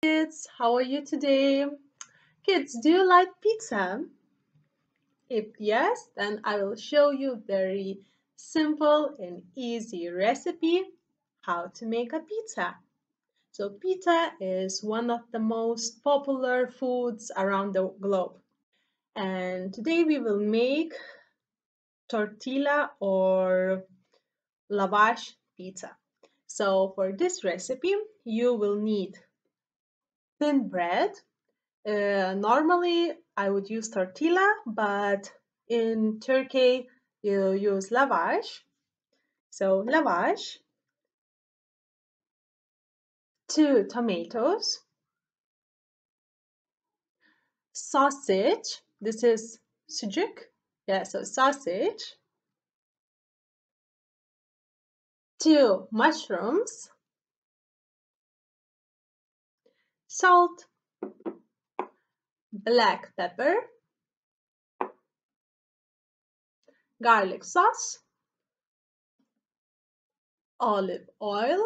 Kids, how are you today? Kids, do you like pizza? If yes, then I will show you very simple and easy recipe how to make a pizza. So pizza is one of the most popular foods around the globe. And today we will make tortilla or lavash pizza. So for this recipe, you will need thin bread. Normally, I would use tortilla, but in Turkey, you use lavash. So lavash, 2 tomatoes, sausage. This is sucuk. Yeah, so sausage, 2 mushrooms, salt, black pepper, garlic sauce, olive oil,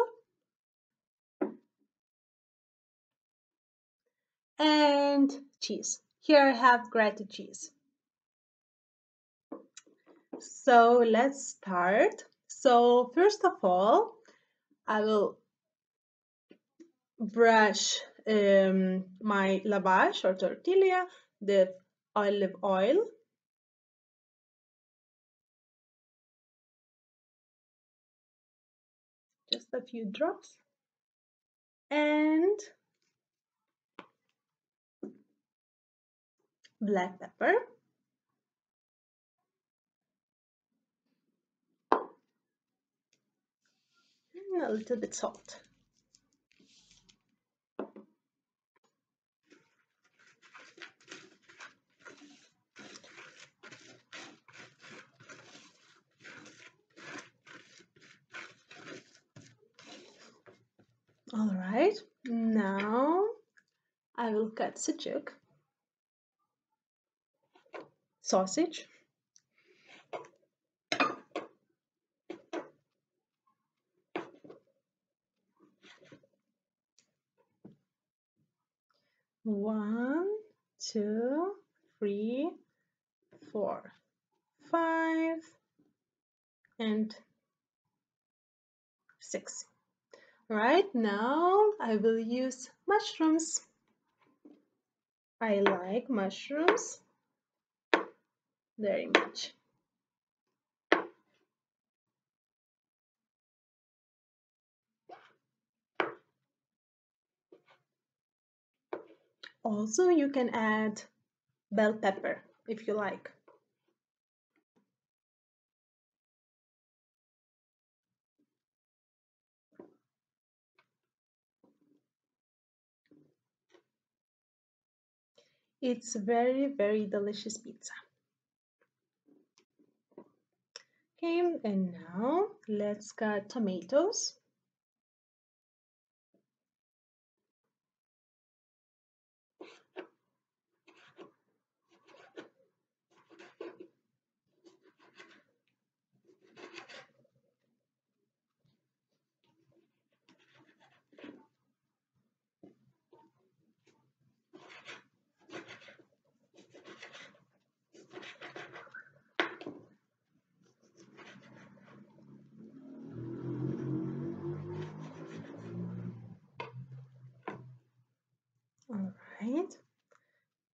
and cheese. Here I have grated cheese. So let's start. So first of all, I will brush my lavash or tortilla, the olive oil. Just a few drops. And black pepper. And a little bit salt. All right, now I will cut sucuk, sausage. One, two, three, 4, 5, and 6. Right now I will use mushrooms. I like mushrooms very much. Also, you can add bell pepper if you like. It's very, very delicious pizza. Okay, and now let's cut tomatoes. All right,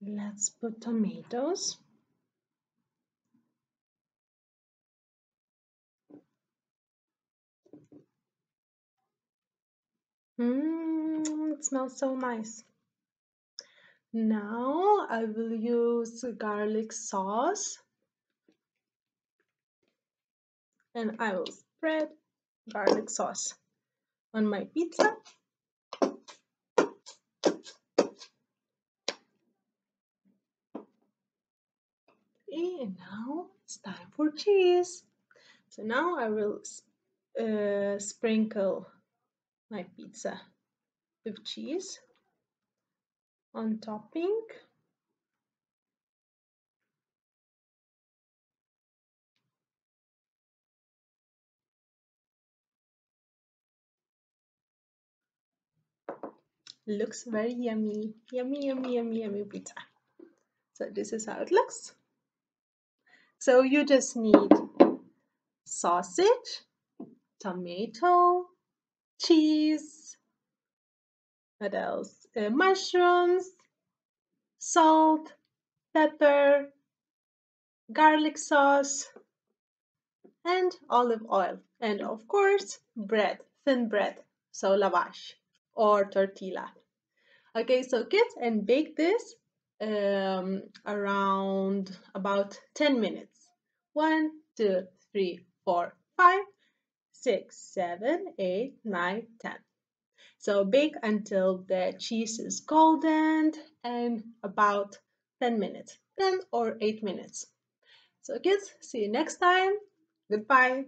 let's put tomatoes. It smells so nice. Now I will use garlic sauce and I will spread garlic sauce on my pizza. And now it's time for cheese. So now I will sprinkle my pizza with cheese on topping. Looks very yummy. Yummy, yummy, yummy, yummy pizza. So this is how it looks. So you just need sausage, tomato, cheese, what else? Mushrooms, salt, pepper, garlic sauce, and olive oil. And of course, bread, thin bread, so lavash or tortilla. Okay, so get and bake this around about 10 minutes. 1, 2, 3, 4, 5, 6, 7, 8, 9, 10. So bake until the cheese is golden and about 10 minutes, 10 or 8 minutes. So kids, see you next time. Goodbye.